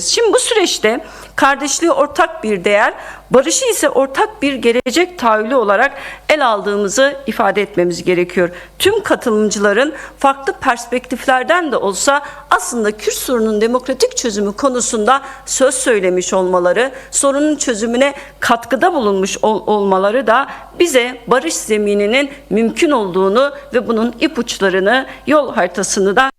Şimdi bu süreçte kardeşliği ortak bir değer, barışı ise ortak bir gelecek tahayyülü olarak ele aldığımızı ifade etmemiz gerekiyor. Tüm katılımcıların farklı perspektiflerden de olsa aslında Kürt sorununun demokratik çözümü konusunda söz söylemiş olmaları, sorunun çözümüne katkıda bulunmuş olmaları da bize barış zemininin mümkün olduğunu ve bunun ipuçlarını, yol haritasını da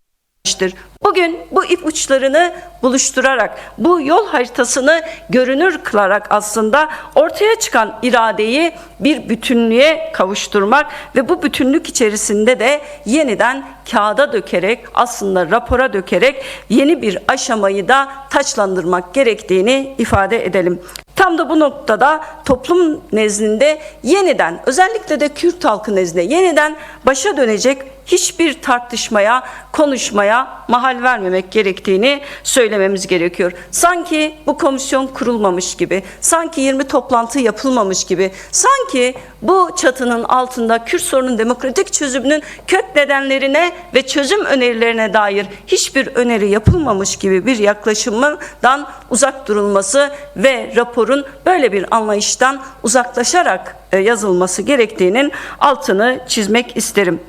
bugün bu ipuçlarını buluşturarak, bu yol haritasını görünür kılarak aslında ortaya çıkan iradeyi bir bütünlüğe kavuşturmak ve bu bütünlük içerisinde de yeniden kağıda dökerek, aslında rapora dökerek yeni bir aşamayı da taçlandırmak gerektiğini ifade edelim. Tam da bu noktada toplum nezdinde yeniden, özellikle de Kürt halkı nezdinde yeniden başa dönecek hiçbir tartışmaya, konuşmaya mahal vermemek gerektiğini söylememiz gerekiyor. Sanki bu komisyon kurulmamış gibi, sanki 20 toplantı yapılmamış gibi, sanki bu çatının altında Kürt sorunun demokratik çözümünün kök nedenlerine ve çözüm önerilerine dair hiçbir öneri yapılmamış gibi bir yaklaşımdan uzak durulması ve raporun böyle bir anlayıştan uzaklaşarak yazılması gerektiğinin altını çizmek isterim.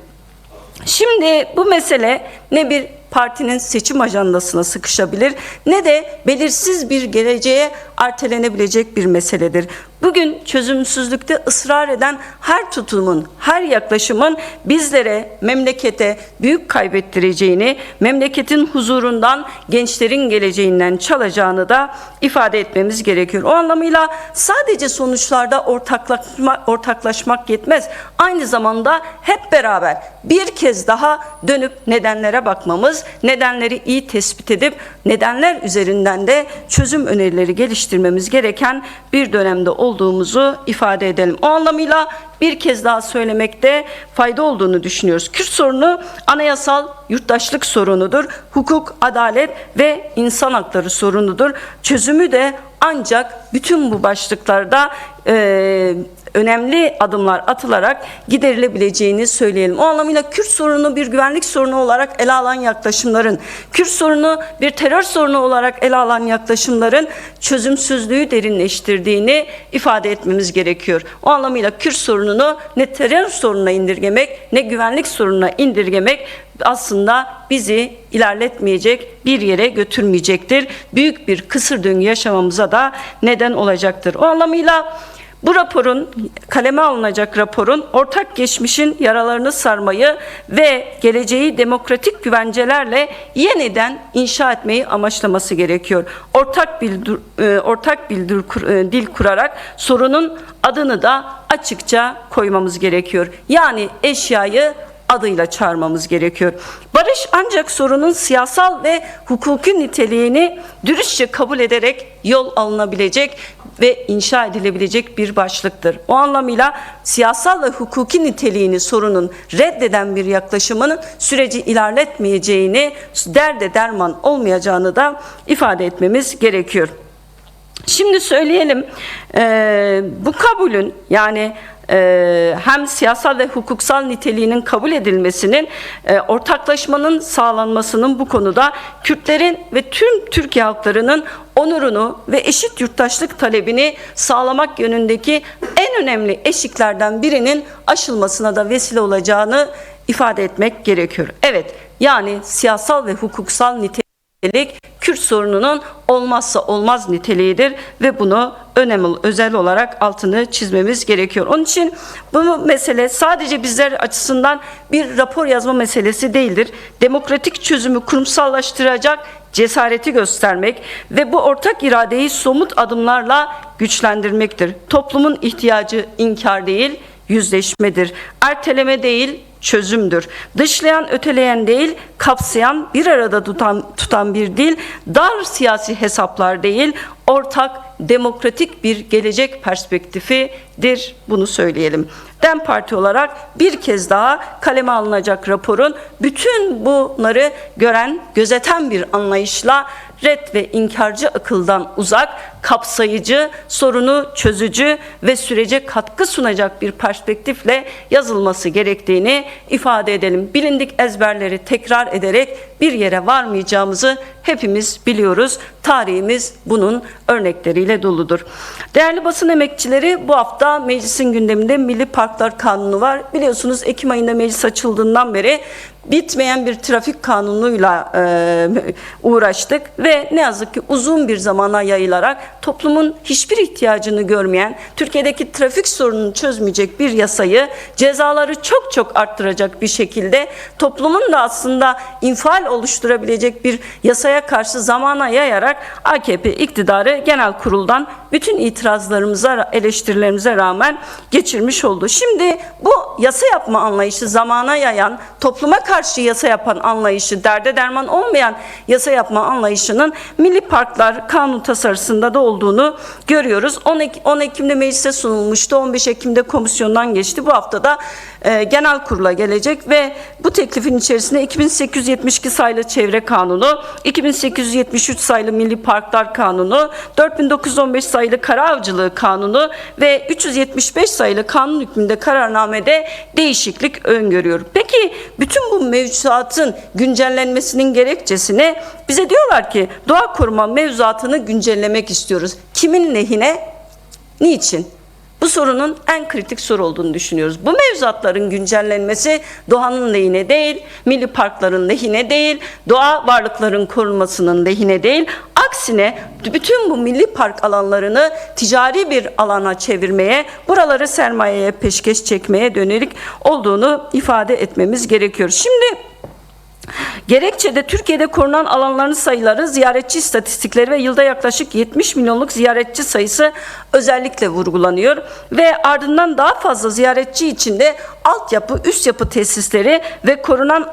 Şimdi bu mesele ne bir partinin seçim ajandasına sıkışabilir ne de belirsiz bir geleceğe ertelenebilecek bir meseledir. Bugün çözümsüzlükte ısrar eden her tutumun, her yaklaşımın bizlere, memlekete büyük kaybettireceğini, memleketin huzurundan, gençlerin geleceğinden çalacağını da ifade etmemiz gerekiyor. O anlamıyla sadece sonuçlarda ortaklaşmak yetmez. Aynı zamanda hep beraber bir kez daha dönüp nedenlere bakmamız, nedenleri iyi tespit edip nedenler üzerinden de çözüm önerileri geliştirmemiz gereken bir dönemde olduğumuzu ifade edelim. O anlamıyla bir kez daha söylemekte fayda olduğunu düşünüyoruz. Kürt sorunu anayasal yurttaşlık sorunudur. Hukuk, adalet ve insan hakları sorunudur. Çözümü de ancak bütün bu başlıklarda önemli adımlar atılarak giderilebileceğini söyleyelim. O anlamıyla Kürt sorunu bir güvenlik sorunu olarak ele alan yaklaşımların, Kürt sorunu bir terör sorunu olarak ele alan yaklaşımların çözümsüzlüğü derinleştirdiğini ifade etmemiz gerekiyor. O anlamıyla Kürt sorununu ne terör sorununa indirgemek ne güvenlik sorununa indirgemek aslında bizi ilerletmeyecek, bir yere götürmeyecektir. Büyük bir kısır döngü yaşamamıza da neden olacaktır. O anlamıyla bu raporun, kaleme alınacak raporun ortak geçmişin yaralarını sarmayı ve geleceği demokratik güvencelerle yeniden inşa etmeyi amaçlaması gerekiyor. Ortak bir dil kurarak sorunun adını da açıkça koymamız gerekiyor. Yani eşyayı adıyla çağırmamız gerekiyor. Barış ancak sorunun siyasal ve hukuki niteliğini dürüstçe kabul ederek yol alınabilecek ve inşa edilebilecek bir başlıktır. O anlamıyla siyasal ve hukuki niteliğini sorunun reddeden bir yaklaşımın süreci ilerletmeyeceğini, derde derman olmayacağını da ifade etmemiz gerekiyor. Şimdi söyleyelim, bu kabulün yani hem siyasal ve hukuksal niteliğinin kabul edilmesinin, ortaklaşmanın sağlanmasının bu konuda Kürtlerin ve tüm Türkiye halklarının onurunu ve eşit yurttaşlık talebini sağlamak yönündeki en önemli eşiklerden birinin aşılmasına da vesile olacağını ifade etmek gerekiyor. Evet, yani siyasal ve hukuksal nitelik Kürt sorununun olmazsa olmaz niteliğidir ve bunu özel olarak altını çizmemiz gerekiyor. Onun için bu mesele sadece bizler açısından bir rapor yazma meselesi değildir. Demokratik çözümü kurumsallaştıracak cesareti göstermek ve bu ortak iradeyi somut adımlarla güçlendirmektir. Toplumun ihtiyacı inkar değil, yüzleşmedir. Erteleme değil, çözümdür. Dışlayan, öteleyen değil, kapsayan, bir arada tutan bir dil, dar siyasi hesaplar değil, ortak, demokratik bir gelecek perspektifidir. Bunu söyleyelim. DEM Parti olarak bir kez daha kaleme alınacak raporun bütün bunları gözeten bir anlayışla ret ve inkarcı akıldan uzak, kapsayıcı, sorunu çözücü ve sürece katkı sunacak bir perspektifle yazılması gerektiğini ifade edelim. Bilindik ezberleri tekrar ederek bir yere varmayacağımızı hepimiz biliyoruz. Tarihimiz bunun örnekleriyle doludur. Değerli basın emekçileri, bu hafta meclisin gündeminde Milli Parklar Kanunu var. Biliyorsunuz Ekim ayında meclis açıldığından beri bitmeyen bir trafik kanunuyla uğraştık ve ne yazık ki uzun bir zamana yayılarak toplumun hiçbir ihtiyacını görmeyen, Türkiye'deki trafik sorununu çözmeyecek bir yasayı cezaları çok çok arttıracak bir şekilde toplumun da aslında infial oluşturabilecek bir yasaya karşı zamana yayarak AKP iktidarı genel kuruldan bütün itirazlarımıza, eleştirilerimize rağmen geçirmiş oldu. Şimdi bu yasa yapma anlayışı, zamana yayan, topluma karşı yasa yapan anlayışı, derde derman olmayan yasa yapma anlayışının Milli Parklar Kanun tasarısında da olduğunu görüyoruz. 10 Ekim'de meclise sunulmuştu. 15 Ekim'de komisyondan geçti. Bu hafta da genel kurula gelecek ve bu teklifin içerisinde 2872 sayılı Çevre Kanunu, 2873 sayılı Milli Parklar Kanunu, 4915 sayılı Kara Avcılığı Kanunu ve 375 sayılı kanun hükmünde kararnamede değişiklik öngörüyor. Peki bütün bu mevzuatın güncellenmesinin gerekçesini bize diyorlar ki doğa koruma mevzuatını güncellemek istiyoruz. Kimin lehine? Niçin? Bu sorunun en kritik soru olduğunu düşünüyoruz. Bu mevzuatların güncellenmesi doğanın lehine değil, milli parkların lehine değil, doğa varlıkların korunmasının lehine değil. Aksine bütün bu milli park alanlarını ticari bir alana çevirmeye, buraları sermayeye peşkeş çekmeye dönelik olduğunu ifade etmemiz gerekiyor. Şimdi gerekçede Türkiye'de korunan alanların sayıları, ziyaretçi istatistikleri ve yılda yaklaşık 70 milyonluk ziyaretçi sayısı özellikle vurgulanıyor ve ardından daha fazla ziyaretçi içinde altyapı, üst yapı tesisleri ve korunan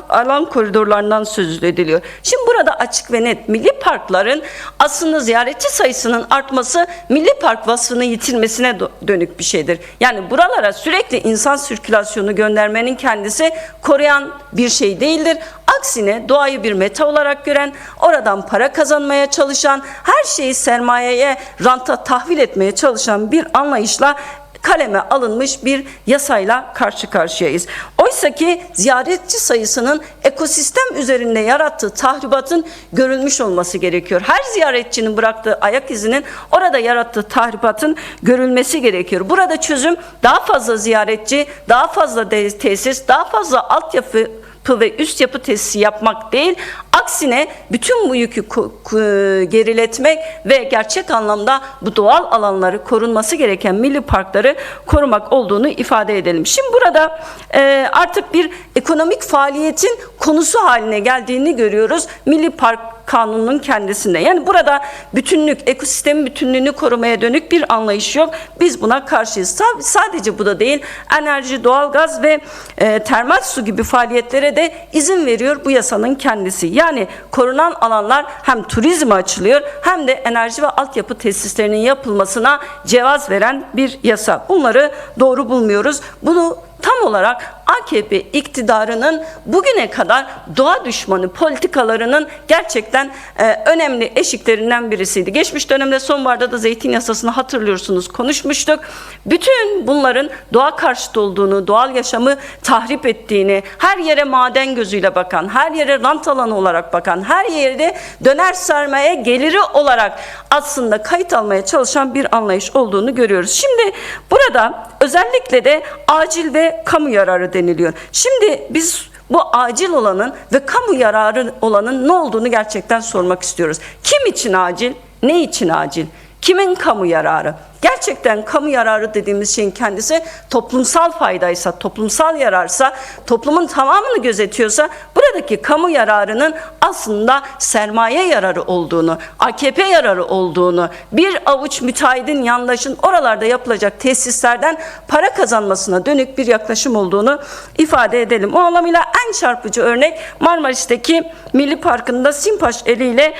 alan koridorlarından söz ediliyor. Şimdi burada açık ve net milli parkların aslında ziyaretçi sayısının artması milli park vasfını yitirmesine dönük bir şeydir. Yani buralara sürekli insan sirkülasyonu göndermenin kendisi koruyan bir şey değildir. Aksine doğayı bir meta olarak gören, oradan para kazanmaya çalışan, her şeyi sermayeye, ranta tahvil etmeye çalışan bir anlayışla kaleme alınmış bir yasayla karşı karşıyayız. Oysa ki ziyaretçi sayısının ekosistem üzerinde yarattığı tahribatın görülmüş olması gerekiyor. Her ziyaretçinin bıraktığı ayak izinin orada yarattığı tahribatın görülmesi gerekiyor. Burada çözüm daha fazla ziyaretçi, daha fazla tesis, daha fazla altyapı ve üst yapı tesisi yapmak değil, aksine bütün bu yükü geriletmek ve gerçek anlamda bu doğal alanları korunması gereken milli parkları korumak olduğunu ifade edelim. Şimdi burada artık bir ekonomik faaliyetin konusu haline geldiğini görüyoruz Milli Park Kanunu'nun kendisinde. Yani burada bütünlük, ekosistemin bütünlüğünü korumaya dönük bir anlayış yok. Biz buna karşıyız. Sadece bu da değil, enerji, doğalgaz ve termal su gibi faaliyetlere de izin veriyor bu yasanın kendisi. Yani korunan alanlar hem turizme açılıyor hem de enerji ve altyapı tesislerinin yapılmasına cevaz veren bir yasa. Bunları doğru bulmuyoruz. Bunu tam olarak AKP iktidarının bugüne kadar doğa düşmanı politikalarının gerçekten önemli eşiklerinden birisiydi. Geçmiş dönemde sonbaharda da zeytin yasasını hatırlıyorsunuz, konuşmuştuk. Bütün bunların doğa karşıtı olduğunu, doğal yaşamı tahrip ettiğini, her yere maden gözüyle bakan, her yere rant alanı olarak bakan, her yerde döner sermaye geliri olarak aslında kayıt almaya çalışan bir anlayış olduğunu görüyoruz. Şimdi burada özellikle de acil ve kamu yararı deniliyor. Şimdi biz bu acil olanın ve kamu yararı olanın ne olduğunu gerçekten sormak istiyoruz. Kim için acil? Ne için acil? Kimin kamu yararı? Gerçekten kamu yararı dediğimiz şeyin kendisi toplumsal faydaysa, toplumsal yararsa, toplumun tamamını gözetiyorsa buradaki kamu yararının aslında sermaye yararı olduğunu, AKP yararı olduğunu, bir avuç müteahhidin, yandaşın oralarda yapılacak tesislerden para kazanmasına dönük bir yaklaşım olduğunu ifade edelim. O anlamıyla en çarpıcı örnek Marmaris'teki Milli Parkı'nda Simpaş eliyle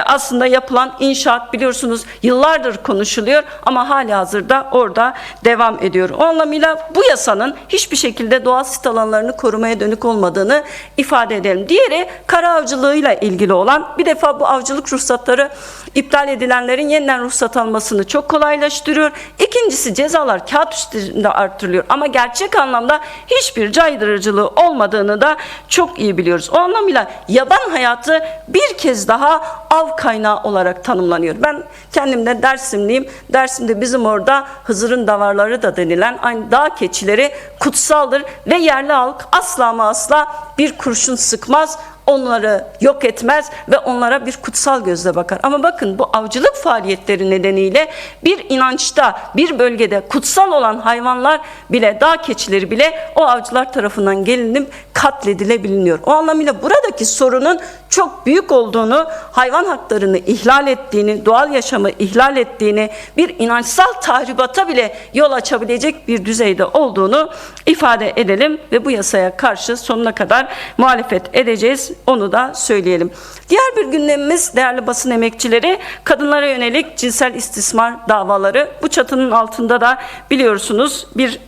aslında yapılan inşaat, biliyorsunuz yıllardır konuşuluyor ama ama halihazırda orada devam ediyor. O anlamıyla bu yasanın hiçbir şekilde doğal sit alanlarını korumaya dönük olmadığını ifade edelim. Diğeri kara avcılığıyla ilgili olan, bir defa bu avcılık ruhsatları iptal edilenlerin yeniden ruhsat almasını çok kolaylaştırıyor. İkincisi, cezalar kağıt üstünde artırılıyor ama gerçek anlamda hiçbir caydırıcılığı olmadığını da çok iyi biliyoruz. O anlamıyla yaban hayatı bir kez daha av kaynağı olarak tanımlanıyor. Ben kendim de Dersimliyim. Dersim'de bizim orada Hızır'ın davarları da denilen aynı dağ keçileri kutsaldır ve yerli halk asla ama asla bir kurşun sıkmaz, onları yok etmez ve onlara bir kutsal gözle bakar. Ama bakın, bu avcılık faaliyetleri nedeniyle bir inançta, bir bölgede kutsal olan hayvanlar bile, dağ keçileri bile o avcılar tarafından gelinip katledilebiliyor. O anlamıyla buradaki sorunun çok büyük olduğunu, hayvan haklarını ihlal ettiğini, doğal yaşamı ihlal ettiğini, bir inançsal tahribata bile yol açabilecek bir düzeyde olduğunu ifade edelim ve bu yasaya karşı sonuna kadar muhalefet edeceğiz. Onu da söyleyelim. Diğer bir gündemimiz değerli basın emekçileri, kadınlara yönelik cinsel istismar davaları. Bu çatının altında da biliyorsunuz bir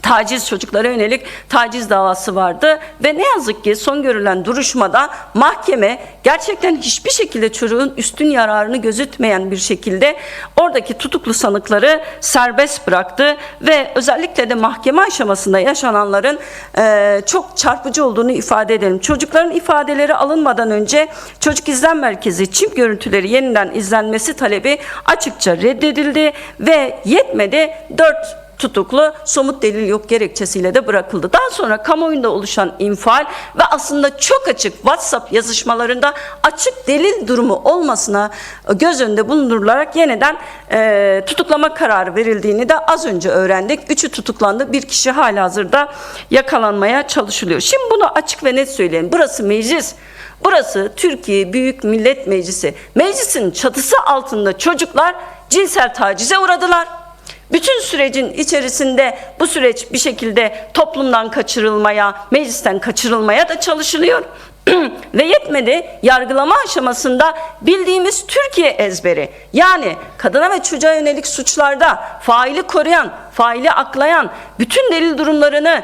taciz, çocuklara yönelik taciz davası vardı ve ne yazık ki son görülen duruşmada mahkeme gerçekten hiçbir şekilde çocuğun üstün yararını gözetmeyen bir şekilde oradaki tutuklu sanıkları serbest bıraktı ve özellikle de mahkeme aşamasında yaşananların çok çarpıcı olduğunu ifade edelim. Çocukların ifadeleri alınmadan önce Çocuk İzlem Merkezi çip görüntüleri yeniden izlenmesi talebi açıkça reddedildi ve yetmedi, 4 tutuklu somut delil yok gerekçesiyle de bırakıldı. Daha sonra kamuoyunda oluşan infial ve aslında çok açık WhatsApp yazışmalarında açık delil durumu olmasına göz önünde bulundurularak yeniden tutuklama kararı verildiğini de az önce öğrendik. 3'ü tutuklandı. Bir kişi halihazırda yakalanmaya çalışılıyor. Şimdi bunu açık ve net söyleyeyim. Burası meclis. Burası Türkiye Büyük Millet Meclisi. Meclisin çatısı altında çocuklar cinsel tacize uğradılar. Bütün sürecin içerisinde bu süreç bir şekilde toplumdan kaçırılmaya, meclisten kaçırılmaya da çalışılıyor. Ve yetmedi, yargılama aşamasında bildiğimiz Türkiye ezberi, yani kadına ve çocuğa yönelik suçlarda faili koruyan, faili aklayan, bütün delil durumlarını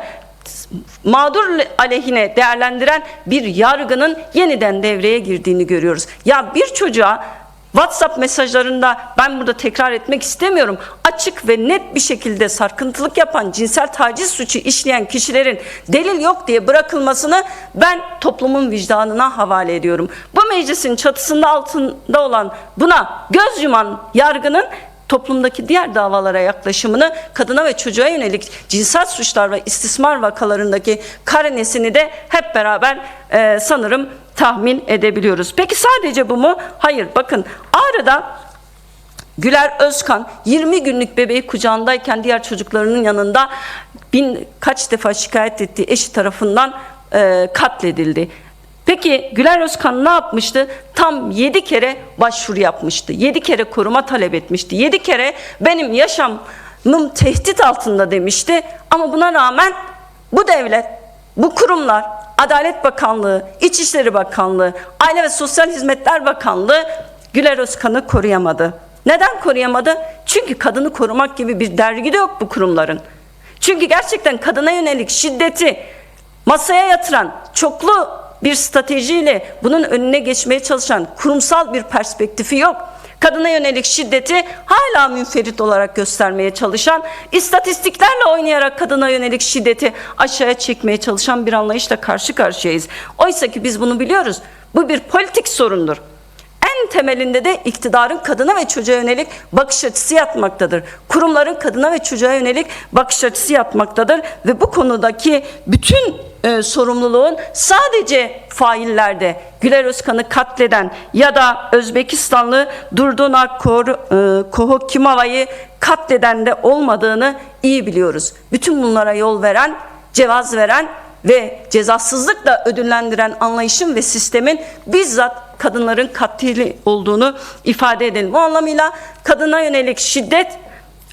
mağdur aleyhine değerlendiren bir yargının yeniden devreye girdiğini görüyoruz. Ya bir çocuğa WhatsApp mesajlarında, ben burada tekrar etmek istemiyorum, açık ve net bir şekilde sarkıntılık yapan, cinsel taciz suçu işleyen kişilerin delil yok diye bırakılmasını ben toplumun vicdanına havale ediyorum. Bu meclisin çatısında altında olan, buna göz yuman yargının toplumdaki diğer davalara yaklaşımını, kadına ve çocuğa yönelik cinsel suçlar ve istismar vakalarındaki karenesini de hep beraber sanırım tahmin edebiliyoruz. Peki sadece bu mu? Hayır. Bakın, Ağrı'da Güler Özkan 20 günlük bebeği kucağındayken diğer çocuklarının yanında kaç defa şikayet ettiği eşi tarafından katledildi. Peki Güler Özkan ne yapmıştı? Tam 7 kere başvuru yapmıştı. 7 kere koruma talep etmişti. 7 kere benim yaşamım tehdit altında demişti. Ama buna rağmen bu devlet, bu kurumlar, Adalet Bakanlığı, İçişleri Bakanlığı, Aile ve Sosyal Hizmetler Bakanlığı Güler Özkan'ı koruyamadı. Neden koruyamadı? Çünkü kadını korumak gibi bir dergi de yok bu kurumların. Çünkü gerçekten kadına yönelik şiddeti masaya yatıran, çoklu bir stratejiyle bunun önüne geçmeye çalışan kurumsal bir perspektifi yok. Kadına yönelik şiddeti hala münferit olarak göstermeye çalışan, istatistiklerle oynayarak kadına yönelik şiddeti aşağıya çekmeye çalışan bir anlayışla karşı karşıyayız. Oysa ki biz bunu biliyoruz. Bu bir politik sorundur. En temelinde de iktidarın kadına ve çocuğa yönelik bakış açısı yatmaktadır. Kurumların kadına ve çocuğa yönelik bakış açısı yatmaktadır ve bu konudaki bütün sorumluluğun sadece faillerde, Güler Özkan'ı katleden ya da Özbekistanlı Durdun Kohokimava'yı katleden de olmadığını iyi biliyoruz. Bütün bunlara yol veren, cevaz veren ve cezasızlıkla ödüllendiren anlayışın ve sistemin bizzat kadınların katili olduğunu ifade edelim. Bu anlamıyla kadına yönelik şiddet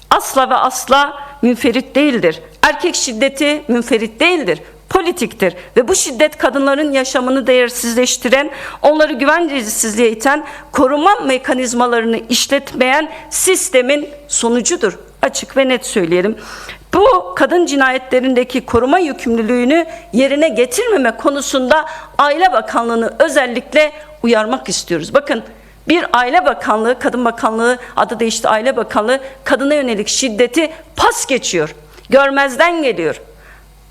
asla ve asla münferit değildir. Erkek şiddeti münferit değildir. politiktir ve bu şiddet kadınların yaşamını değersizleştiren, onları güvencesizliğe iten, koruma mekanizmalarını işletmeyen sistemin sonucudur. Açık ve net söyleyelim. Bu kadın cinayetlerindeki koruma yükümlülüğünü yerine getirmeme konusunda Aile Bakanlığı'nı özellikle uyarmak istiyoruz. Bakın, bir Aile Bakanlığı, Kadın Bakanlığı, adı değişti Aile Bakanlığı, kadına yönelik şiddeti pas geçiyor, görmezden geliyor.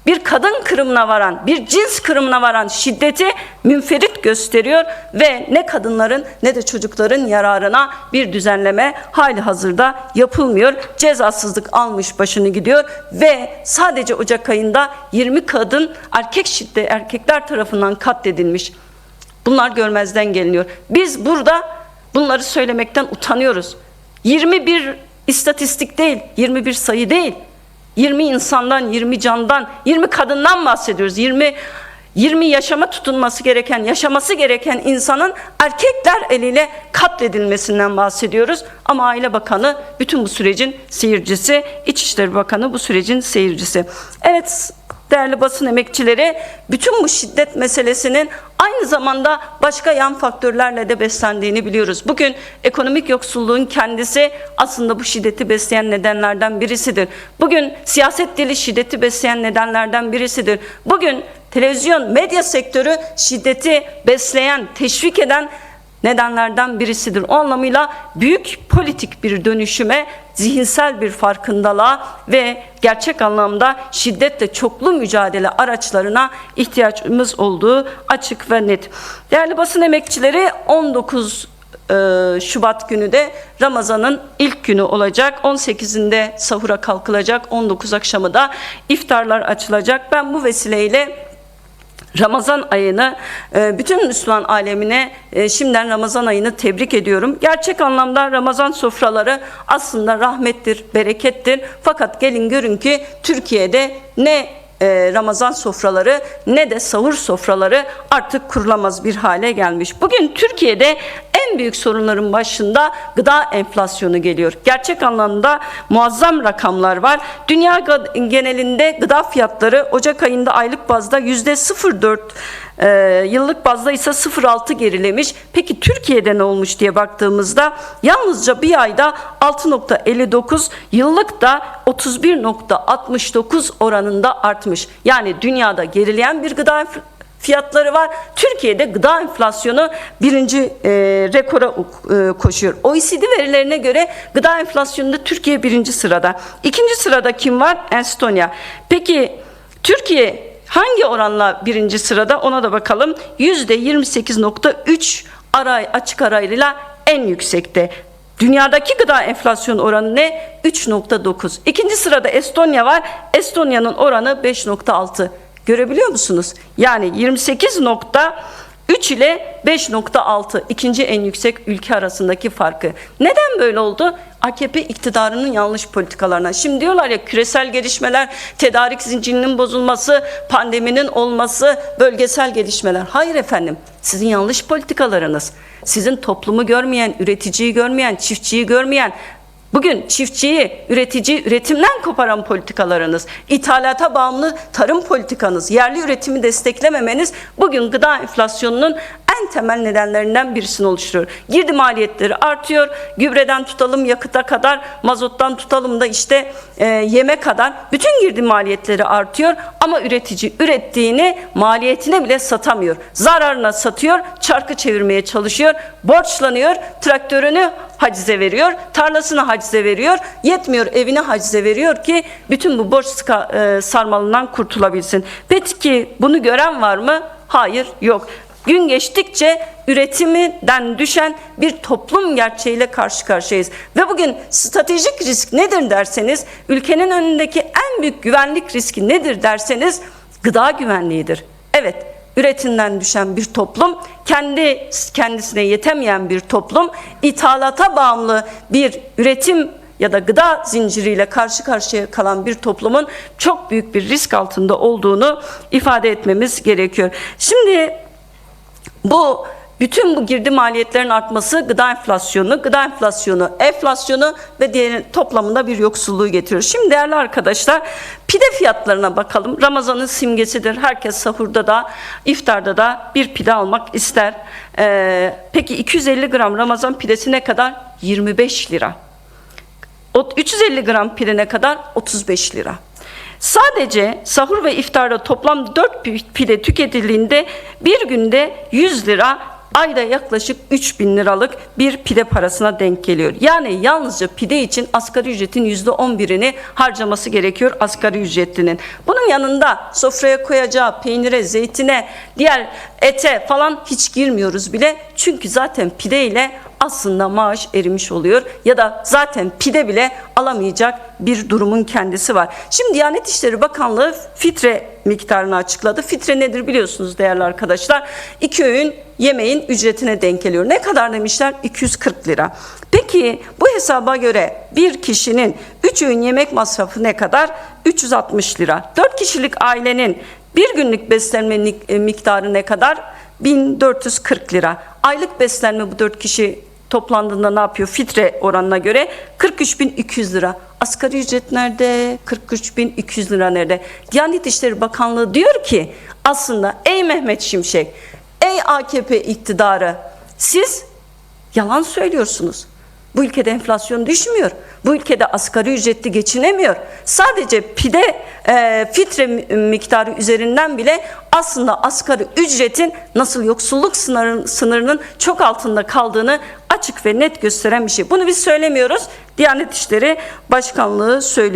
Bir kadın kırımına varan, bir cins kırımına varan şiddeti münferit gösteriyor ve ne kadınların ne de çocukların yararına bir düzenleme hali hazırda yapılmıyor. Cezasızlık almış başını gidiyor ve sadece Ocak ayında 20 kadın erkekler tarafından katledilmiş. Bunlar görmezden geliniyor. Biz burada bunları söylemekten utanıyoruz. 21 istatistik değil, 21 sayı değil. 20 insandan, 20 candan, 20 kadından bahsediyoruz. 20 yaşaması gereken insanın erkekler eliyle katledilmesinden bahsediyoruz. Ama Aile Bakanı bütün bu sürecin seyircisi, İçişleri Bakanı bu sürecin seyircisi. Evet, değerli basın emekçileri, bütün bu şiddet meselesinin aynı zamanda başka yan faktörlerle de beslendiğini biliyoruz. Bugün ekonomik yoksulluğun kendisi aslında bu şiddeti besleyen nedenlerden birisidir. Bugün siyaset dili şiddeti besleyen nedenlerden birisidir. Bugün televizyon, medya sektörü şiddeti besleyen, teşvik eden nedenlerden birisidir. O anlamıyla büyük politik bir dönüşüme, zihinsel bir farkındalığa ve gerçek anlamda şiddetle çoklu mücadele araçlarına ihtiyacımız olduğu açık ve net. Değerli basın emekçileri, 19 Şubat günü de Ramazan'ın ilk günü olacak. 18'inde sahura kalkılacak. 19 akşamı da iftarlar açılacak. Ben bu vesileyle Ramazan ayını, bütün Müslüman alemine şimdiden Ramazan ayını tebrik ediyorum. Gerçek anlamda Ramazan sofraları aslında rahmettir, berekettir. Fakat gelin görün ki Türkiye'de ne Ramazan sofraları ne de sahur sofraları artık kurulamaz bir hale gelmiş. Bugün Türkiye'de en büyük sorunların başında gıda enflasyonu geliyor. Gerçek anlamda muazzam rakamlar var. Dünya genelinde gıda fiyatları Ocak ayında aylık bazda %0,4, yıllık bazda ise 0,6 gerilemiş. Peki Türkiye'de ne olmuş diye baktığımızda yalnızca bir ayda 6,59, yıllık da 31,69 oranında artmış. Yani dünyada gerileyen bir gıda fiyatları var. Türkiye'de gıda enflasyonu birinci rekora koşuyor. OECD verilerine göre gıda enflasyonunda Türkiye birinci sırada. İkinci sırada kim var? Estonya. Peki Türkiye hangi oranla birinci sırada? Ona da bakalım. %28,3 açık arayla en yüksekte. Dünyadaki gıda enflasyon oranı ne? 3,9. İkinci sırada Estonya var. Estonya'nın oranı 5,6. Görebiliyor musunuz? Yani 28,3 ile 5,6 ikinci en yüksek ülke arasındaki farkı. Neden böyle oldu? AKP iktidarının yanlış politikalarına. Şimdi diyorlar ya, küresel gelişmeler, tedarik zincirinin bozulması, pandeminin olması, bölgesel gelişmeler. Hayır efendim, sizin yanlış politikalarınız. Sizin toplumu görmeyen, üreticiyi görmeyen, çiftçiyi görmeyen, bugün çiftçiyi, üreticiyi üretimden koparan politikalarınız, ithalata bağımlı tarım politikanız, yerli üretimi desteklememeniz bugün gıda enflasyonunun en temel nedenlerinden birisini oluşturuyor. Girdi maliyetleri artıyor. Gübreden tutalım yakıta kadar, mazottan tutalım da işte yeme kadar bütün girdi maliyetleri artıyor ama üretici ürettiğini maliyetine bile satamıyor. Zararına satıyor, çarkı çevirmeye çalışıyor, borçlanıyor, traktörünü hacize veriyor, tarlasını hacize veriyor, yetmiyor evine hacize veriyor ki bütün bu borç sarmalından kurtulabilsin. Peki bunu gören var mı? Hayır, yok. Gün geçtikçe üretiminden düşen bir toplum gerçeğiyle karşı karşıyayız. Ve bugün stratejik risk nedir derseniz, ülkenin önündeki en büyük güvenlik riski nedir derseniz gıda güvenliğidir. Evet, üretimden düşen bir toplum, kendisine yetemeyen bir toplum, ithalata bağımlı bir üretim ya da gıda zinciriyle karşı karşıya kalan bir toplumun çok büyük bir risk altında olduğunu ifade etmemiz gerekiyor. Şimdi bu bütün bu girdi maliyetlerin artması gıda enflasyonu, enflasyonu ve diğer toplamında bir yoksulluğu getiriyor. Şimdi değerli arkadaşlar, pide fiyatlarına bakalım. Ramazanın simgesidir. Herkes sahurda da, iftarda da bir pide almak ister. Peki 250 gram Ramazan pidesi ne kadar? 25 lira. 350 gram pide ne kadar? 35 lira. Sadece sahur ve iftarda toplam 4 pide tüketildiğinde bir günde 100 lira, ayda yaklaşık 3.000 liralık bir pide parasına denk geliyor. Yani yalnızca pide için asgari ücretin %11'ini harcaması gerekiyor asgari ücretlinin. Bunun yanında sofraya koyacağı peynire, zeytine, diğer ete falan hiç girmiyoruz bile. Çünkü zaten pide ile aslında maaş erimiş oluyor ya da zaten pide bile alamayacak bir durumun kendisi var. Şimdi Diyanet İşleri Bakanlığı fitre miktarını açıkladı. Fitre nedir biliyorsunuz değerli arkadaşlar? 2 öğün yemeğin ücretine denk geliyor. Ne kadar demişler? 240 lira. Peki bu hesaba göre bir kişinin 3 öğün yemek masrafı ne kadar? 360 lira. 4 kişilik ailenin bir günlük beslenme miktarı ne kadar? 1440 lira. Aylık beslenme bu 4 kişi toplandığında ne yapıyor? Fitre oranına göre 43.200 lira. Asgari ücret nerede? 43.200 lira nerede? Diyanet İşleri Bakanlığı diyor ki aslında ey Mehmet Şimşek, ey AKP iktidarı, siz yalan söylüyorsunuz. Bu ülkede enflasyon düşmüyor. Bu ülkede asgari ücretli geçinemiyor. Sadece pide fitre miktarı üzerinden bile aslında asgari ücretin nasıl yoksulluk sınırının çok altında kaldığını açık ve net gösteren bir şey. Bunu biz söylemiyoruz. Diyanet İşleri Başkanlığı söylüyor.